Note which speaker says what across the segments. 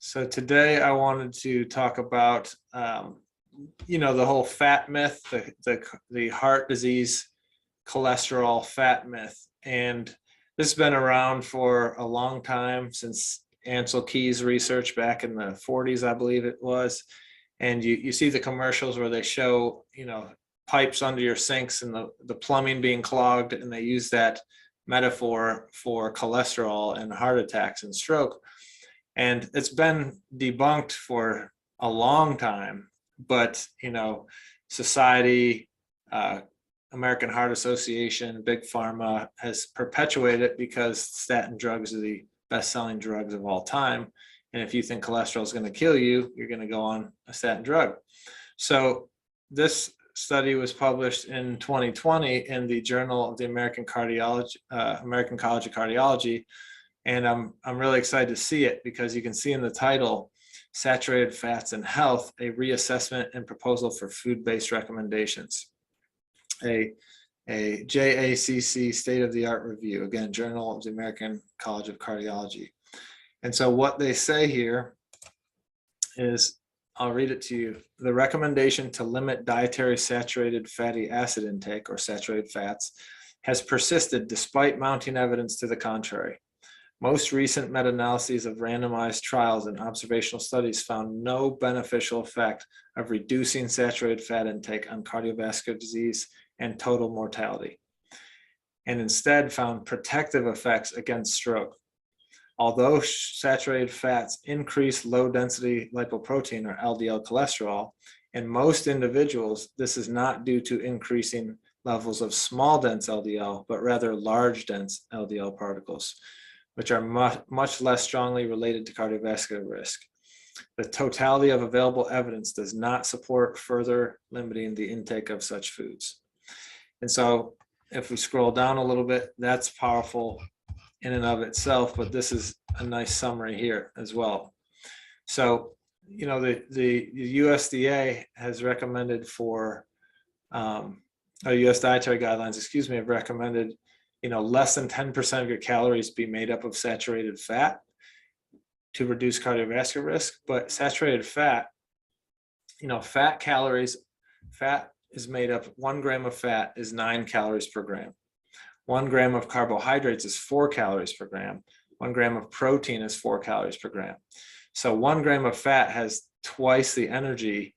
Speaker 1: So today I wanted to talk about, the whole fat myth, the heart disease, cholesterol fat myth. And this has been around for a long time, since Ansel Keys' research back in the 40s, I believe it was. And you see the commercials where they show, pipes under your sinks and the plumbing being clogged, and they use that metaphor for cholesterol and heart attacks and stroke. And it's been debunked for a long time, but society, American Heart Association, Big Pharma has perpetuated it because statin drugs are the best-selling drugs of all time. And if you think cholesterol is going to kill you, you're going to go on a statin drug. So this study was published in 2020 in the Journal of the American College of Cardiology. And I'm really excited to see it, because you can see in the title, Saturated Fats and Health, a Reassessment and Proposal for Food-Based Recommendations. A JACC state-of-the-art review, again, Journal of the American College of Cardiology. And so what they say here is, I'll read it to you. The recommendation to limit dietary saturated fatty acid intake, or saturated fats, has persisted despite mounting evidence to the contrary. Most recent meta-analyses of randomized trials and observational studies found no beneficial effect of reducing saturated fat intake on cardiovascular disease and total mortality, and instead found protective effects against stroke. Although saturated fats increase low-density lipoprotein, or LDL cholesterol, in most individuals, this is not due to increasing levels of small-dense LDL, but rather large-dense LDL particles, which are much less strongly related to cardiovascular risk. The totality of available evidence does not support further limiting the intake of such foods. And so if we scroll down a little bit, that's powerful in and of itself, but this is a nice summary here as well. So, the USDA has recommended US dietary guidelines, have recommended less than 10% of your calories be made up of saturated fat to reduce cardiovascular risk. But saturated fat, fat is made up, 1 gram of fat is 9 calories per gram. 1 gram of carbohydrates is 4 calories per gram. 1 gram of protein is 4 calories per gram. So 1 gram of fat has twice the energy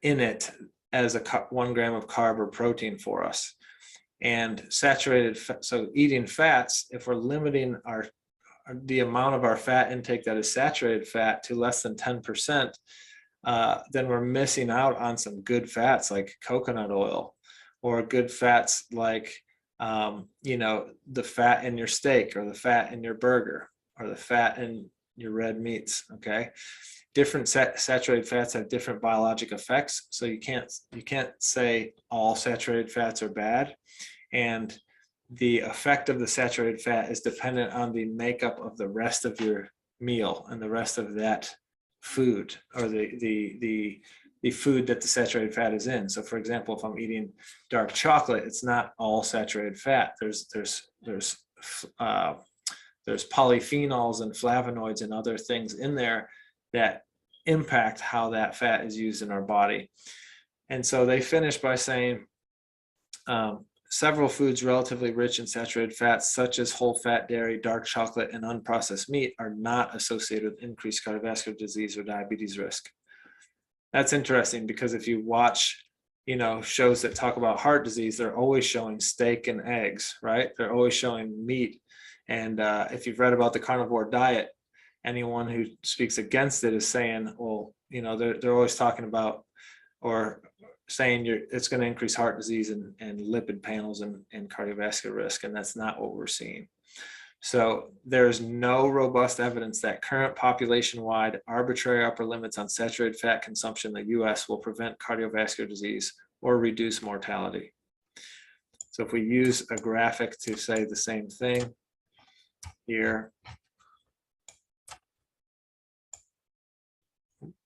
Speaker 1: in it as 1 gram of carb or protein for us. And saturated fat, so eating fats, if we're limiting the amount of our fat intake that is saturated fat to less than 10%, then we're missing out on some good fats like coconut oil, or good fats like the fat in your steak, or the fat in your burger, or the fat in your red meats. Okay, different saturated fats have different biologic effects, so you can't say all saturated fats are bad. And the effect of the saturated fat is dependent on the makeup of the rest of your meal and the rest of that food, or the food that the saturated fat is in. So for example, if I'm eating dark chocolate, it's not all saturated fat. There's polyphenols and flavonoids and other things in there that impact how that fat is used in our body. And so they finish by saying, several foods relatively rich in saturated fats, such as whole fat dairy, dark chocolate, and unprocessed meat, are not associated with increased cardiovascular disease or diabetes risk. That's interesting, because if you watch, shows that talk about heart disease, they're always showing steak and eggs, right? They're always showing meat. And if you've read about the carnivore diet, anyone who speaks against it is saying, well, they're always talking about, or saying it's going to increase heart disease and lipid panels and cardiovascular risk, and that's not what we're seeing. So there's no robust evidence that current population-wide arbitrary upper limits on saturated fat consumption in the US will prevent cardiovascular disease or reduce mortality. So if we use a graphic to say the same thing here,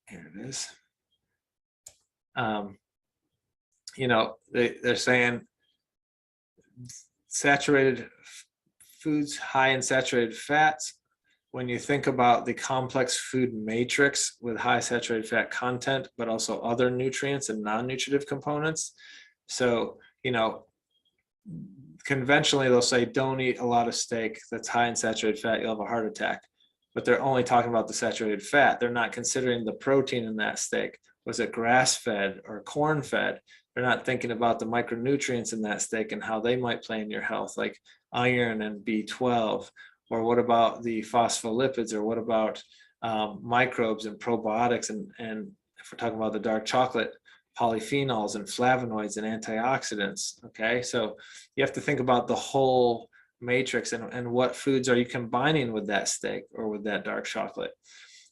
Speaker 1: here it is. They're saying saturated foods high in saturated fats when you think about the complex food matrix with high saturated fat content, but also other nutrients and non-nutritive components. So, you know, conventionally they'll say don't eat a lot of steak that's high in saturated fat, you'll have a heart attack. But they're only talking about the saturated fat. They're not considering the protein in that steak. Was it grass-fed or corn-fed? They're not thinking about the micronutrients in that steak and how they might play in your health, like iron and B12. Or what about the phospholipids? Or what about microbes and probiotics? And if we're talking about the dark chocolate, polyphenols and flavonoids and antioxidants. Okay, so you have to think about the whole matrix and what foods are you combining with that steak or with that dark chocolate.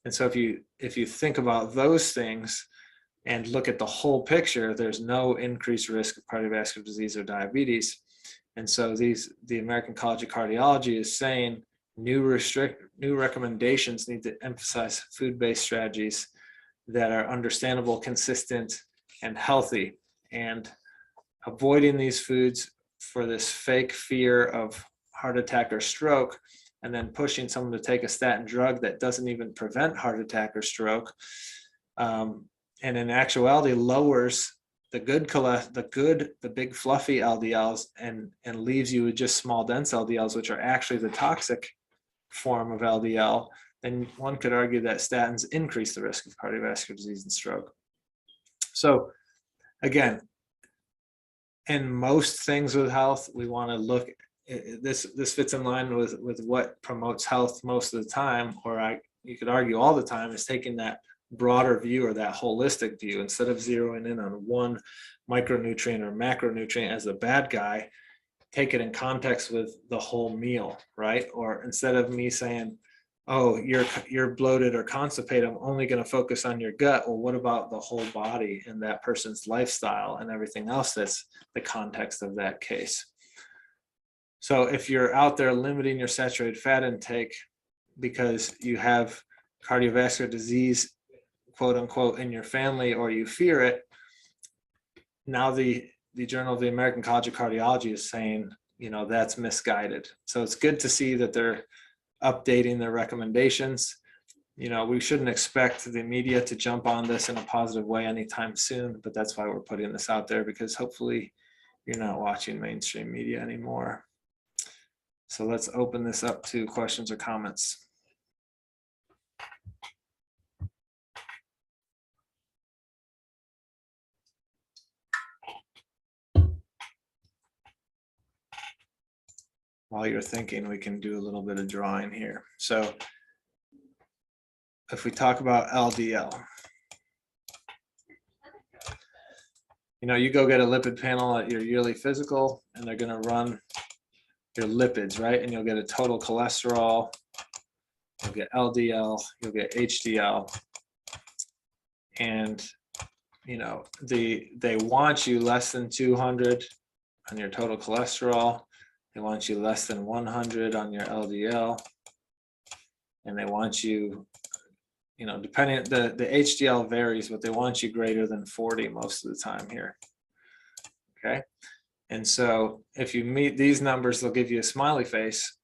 Speaker 1: And so if you think about those things and look at the whole picture, there's no increased risk of cardiovascular disease or diabetes. And so the American College of Cardiology is saying new recommendations need to emphasize food-based strategies that are understandable, consistent, and healthy, and avoiding these foods for this fake fear of heart attack or stroke, and then pushing someone to take a statin drug that doesn't even prevent heart attack or stroke, and in actuality lowers the big fluffy LDLs and leaves you with just small dense LDLs, which are actually the toxic form of LDL. Then one could argue that statins increase the risk of cardiovascular disease and stroke. So again, in most things with health, we want to look, this fits in line with what promotes health most of the time, or you could argue all the time, is taking that broader view or that holistic view. Instead of zeroing in on one micronutrient or macronutrient as the bad guy, take it in context with the whole meal, right? Or instead of me saying, oh, you're bloated or constipated, I'm only going to focus on your gut. Well, what about the whole body and that person's lifestyle and everything else that's the context of that case? So if you're out there limiting your saturated fat intake because you have cardiovascular disease, quote unquote, in your family, or you fear it, now the Journal of the American College of Cardiology is saying, you know, that's misguided. So it's good to see that they're updating their recommendations. You know, we shouldn't expect the media to jump on this in a positive way anytime soon, but that's why we're putting this out there, because hopefully you're not watching mainstream media anymore. So let's open this up to questions or comments. While you're thinking, we can do a little bit of drawing here. So if we talk about LDL, you know, you go get a lipid panel at your yearly physical and they're going to run your lipids, right? And you'll get a total cholesterol, you'll get LDL, you'll get HDL. And, you know, they want you less than 200 on your total cholesterol. They want you less than 100 on your LDL, and they want you, you know, depending, the HDL varies, but they want you greater than 40 most of the time here. Okay. And so if you meet these numbers, they'll give you a smiley face.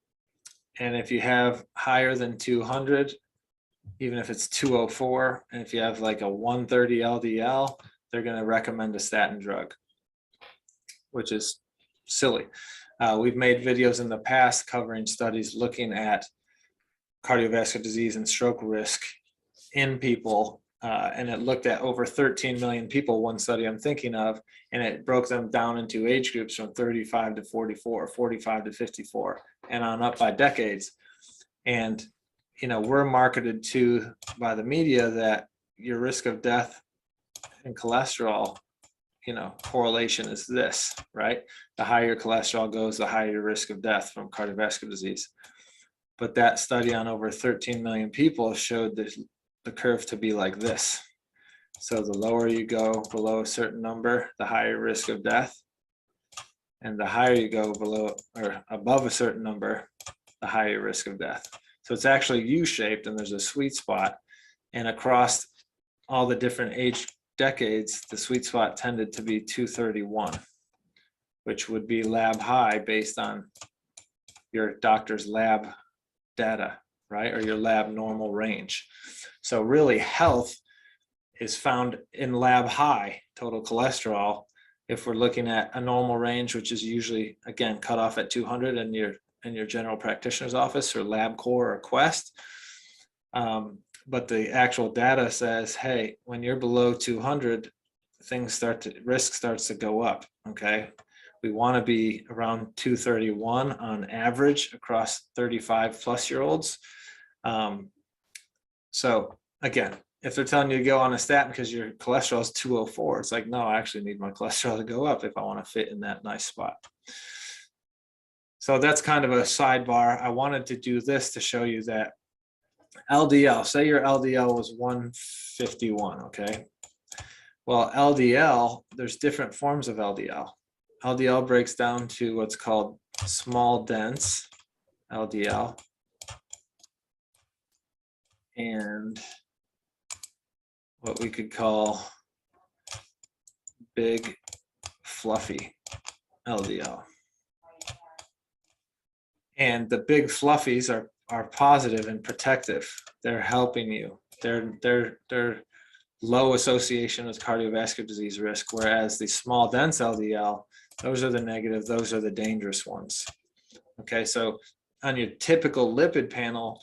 Speaker 1: And if you have higher than 200, even if it's 204, and if you have like a 130 LDL, they're going to recommend a statin drug, which is silly. We've made videos in the past covering studies looking at cardiovascular disease and stroke risk in people, and it looked at over 13 million people, one study I'm thinking of, and it broke them down into age groups from 35 to 44, 45 to 54, and on up by decades. And, you know, we're marketed to by the media that your risk of death and cholesterol, you know, correlation is this, right? The higher your cholesterol goes, the higher your risk of death from cardiovascular disease. But that study on over 13 million people showed the curve to be like this. So the lower you go below a certain number, the higher risk of death. And the higher you go below or above a certain number, the higher risk of death. So it's actually U-shaped, and there's a sweet spot. And across all the different age decades, the sweet spot tended to be 231, which would be lab high based on your doctor's lab data. right? Or your lab normal range. So really health is found in lab high total cholesterol. If we're looking at a normal range, which is usually, again, cut off at 200 in your general practitioner's office or LabCorp or Quest. But the actual data says, hey, when you're below 200, risk starts to go up, okay? We want to be around 231 on average across 35 plus year olds. So again, if they're telling you to go on a statin because your cholesterol is 204, it's like, no, I actually need my cholesterol to go up if I want to fit in that nice spot. So that's kind of a sidebar. I wanted to do this to show you that LDL, say your LDL was 151, okay? Well, LDL, there's different forms of LDL. LDL breaks down to what's called small dense LDL and what we could call big fluffy LDL. And the big fluffies are positive and protective. They're helping you. They're low association with cardiovascular disease risk, whereas the small dense LDL, those are the negative, those are the dangerous ones. Okay, so on your typical lipid panel,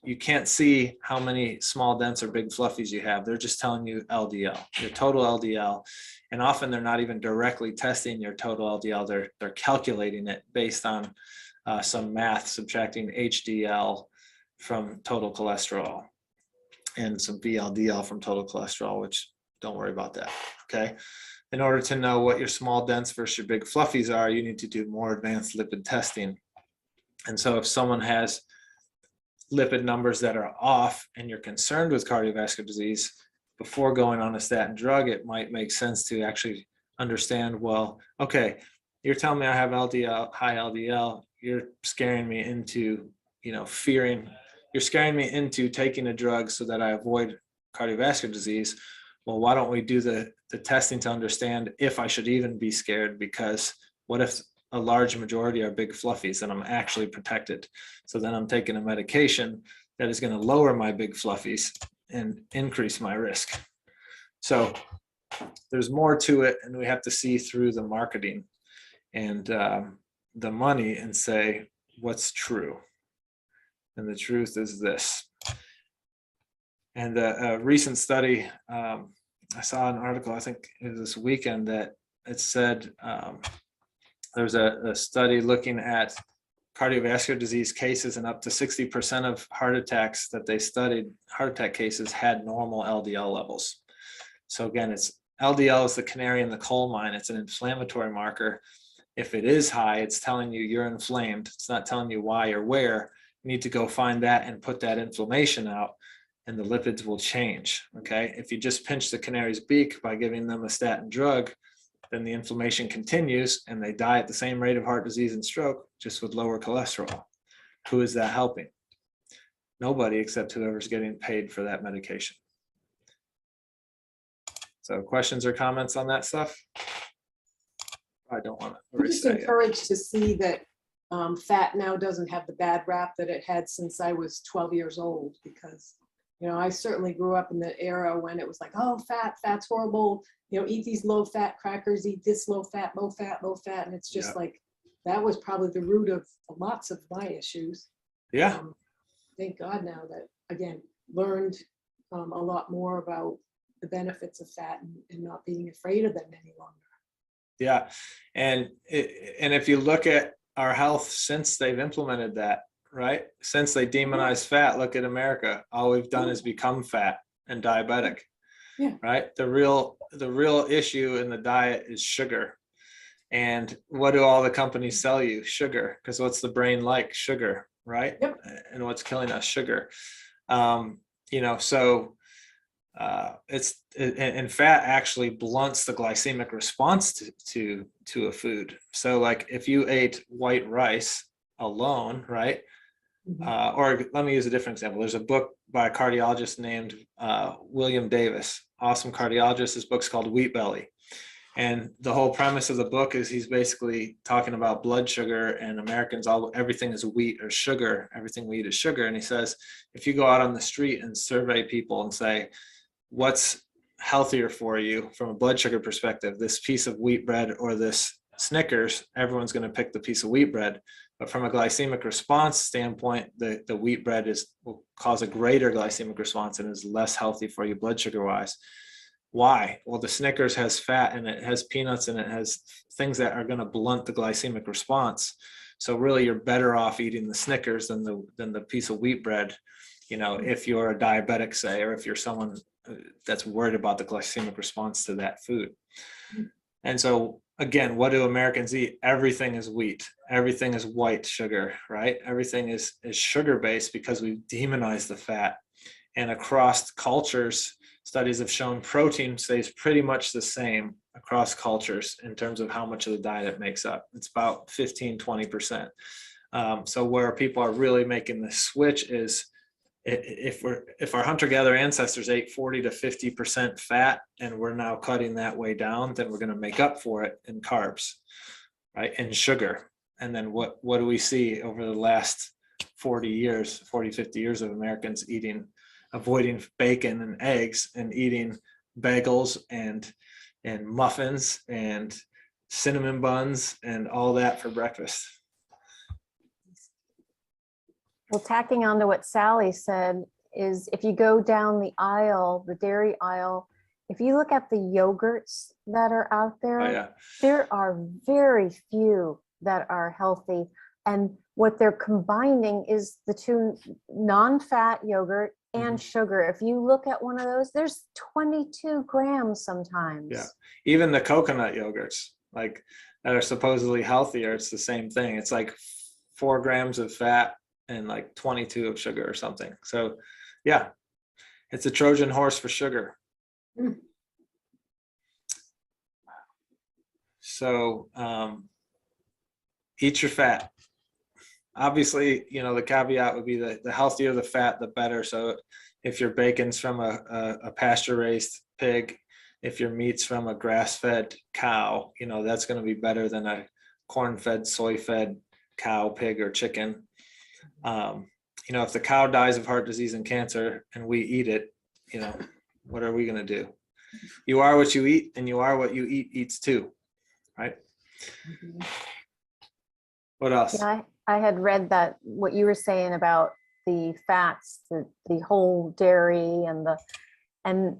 Speaker 1: you can't see how many small dense or big fluffies you have. They're just telling you LDL, your total LDL. And often they're not even directly testing your total LDL. They're calculating it based on some math, subtracting HDL from total cholesterol and some VLDL from total cholesterol, which don't worry about that, okay? In order to know what your small dense versus your big fluffies are, you need to do more advanced lipid testing. And so if someone has lipid numbers that are off and you're concerned with cardiovascular disease, before going on a statin drug, it might make sense to actually understand, well, okay, you're telling me I have LDL, high LDL, you're scaring me into, you're scaring me into taking a drug so that I avoid cardiovascular disease. Well, why don't we do the testing to understand if I should even be scared? Because what if a large majority are big fluffies and I'm actually protected? So then I'm taking a medication that is going to lower my big fluffies and increase my risk. So there's more to it, and we have to see through the marketing and the money and say what's true. And the truth is this. And a recent study, I saw an article, I think it was this weekend, that it said there was a study looking at cardiovascular disease cases, and up to 60% of heart attacks that they studied, heart attack cases, had normal LDL levels. So again, it's LDL is the canary in the coal mine. It's an inflammatory marker. If it is high, it's telling you you're inflamed. It's not telling you why or where. You need to go find that and put that inflammation out, and the lipids will change, okay? If you just pinch the canary's beak by giving them a statin drug, then the inflammation continues and they die at the same rate of heart disease and stroke, just with lower cholesterol. Who is that helping? Nobody, except whoever's getting paid for that medication. So questions or comments on that stuff? I don't want to.
Speaker 2: I'm just encouraged to see that fat now doesn't have the bad rap that it had since I was 12 years old, because, I certainly grew up in the era when it was like, oh, fat's horrible. Eat these low fat crackers, eat this low fat. And it's just like, that was probably the root of lots of my issues.
Speaker 1: Yeah.
Speaker 2: Thank God now that, again, learned a lot more about the benefits of fat and not being afraid of them any longer.
Speaker 1: Yeah. And if you look at our health since they've implemented that, right? Since they demonized fat, look at America. All we've done is become fat and diabetic.
Speaker 2: Yeah.
Speaker 1: Right. The real issue in the diet is sugar. And what do all the companies sell you? Sugar. Because what's the brain like? Sugar, right?
Speaker 2: Yep.
Speaker 1: And what's killing us? Sugar. So and fat actually blunts the glycemic response to a food. So like if you ate white rice alone, right?
Speaker 2: Mm-hmm.
Speaker 1: Or let me use a different example. There's a book by a cardiologist named William Davis, awesome cardiologist. His book's called Wheat Belly. And the whole premise of the book is he's basically talking about blood sugar, and Americans, everything is wheat or sugar. Everything we eat is sugar. And he says, if you go out on the street and survey people and say, what's healthier for you from a blood sugar perspective, this piece of wheat bread or this Snickers, everyone's going to pick the piece of wheat bread. But from a glycemic response standpoint, the wheat bread will cause a greater glycemic response and is less healthy for you blood sugar wise. Why? Well, the Snickers has fat and it has peanuts and it has things that are going to blunt the glycemic response. So really, you're better off eating the Snickers than the piece of wheat bread. You know, if you're a diabetic, say, or if you're someone that's worried about the glycemic response to that food. And so again, what do Americans eat? Everything is wheat. Everything is white sugar, right? Everything is sugar based because we've demonized the fat. And across cultures, studies have shown protein stays pretty much the same across cultures in terms of how much of the diet it makes up. It's about 15-20%. So where people are really making the switch is if our hunter-gatherer ancestors ate 40 to 50% fat and we're now cutting that way down, then we're going to make up for it in carbs, right? And sugar. And then what do we see over the last 40 years, 40, 50 years of Americans avoiding bacon and eggs and eating bagels and muffins and cinnamon buns and all that for breakfast.
Speaker 3: Well, tacking on to what Sally said is if you go down the aisle, the dairy aisle, if you look at the yogurts that are out there,
Speaker 1: Oh, yeah.
Speaker 3: there are very few that are healthy. And what they're combining is the two non-fat yogurt and sugar. If you look at one of those, there's 22 grams sometimes.
Speaker 1: Yeah. Even the coconut yogurts, like that are supposedly healthier, it's the same thing. It's like 4 grams of fat and like 22 of sugar or something. So yeah, it's a Trojan horse for sugar. So eat your fat. Obviously, you know, the caveat would be the healthier the fat, the better. So if your bacon's from a pasture-raised pig, if your meat's from a grass-fed cow, you know, that's going to be better than a corn-fed, soy-fed cow, pig, or chicken. You know, if the cow dies of heart disease and cancer and we eat it, you know, what are we going to do? You are what you eat, and you are what you eat eats too, right? What else?
Speaker 3: Yeah, I had read that what you were saying about the fats, the whole dairy and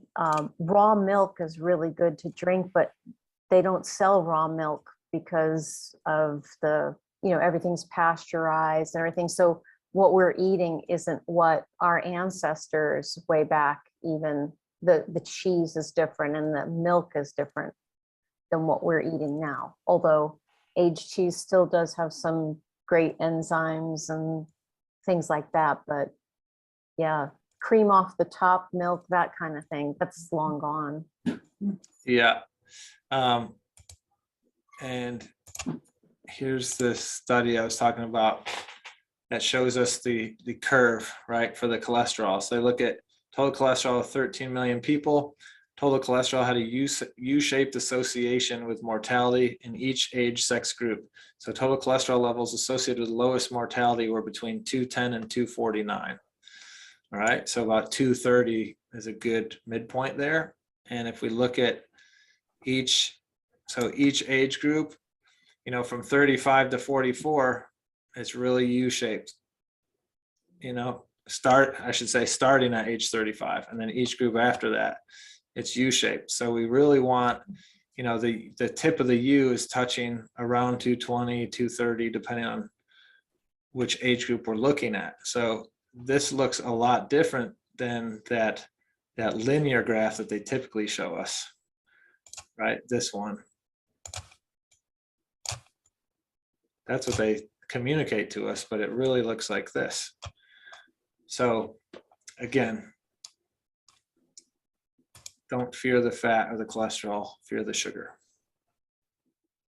Speaker 3: raw milk is really good to drink, but they don't sell raw milk because of everything's pasteurized and everything. So what we're eating isn't what our ancestors way back, even the cheese is different and the milk is different than what we're eating now. Although aged cheese still does have some great enzymes and things like that. But yeah, cream off the top, milk, that kind of thing, that's long gone.
Speaker 1: Yeah. And here's the study I was talking about that shows us the curve, right, for the cholesterol. So they look at total cholesterol of 13 million people. Total cholesterol had a U-shaped association with mortality in each age sex group. So total cholesterol levels associated with lowest mortality were between 210 and 249. All right, so about 230 is a good midpoint there. And if we look at each age group, you know, from 35 to 44, it's really U-shaped. You know, starting at age 35, and then each group after that, it's U-shaped. So we really want, you know, the tip of the U is touching around 220, 230, depending on which age group we're looking at. So this looks a lot different than that linear graph that they typically show us, right? This one. That's what they communicate to us, but it really looks like this. So again, don't fear the fat or the cholesterol, fear the sugar.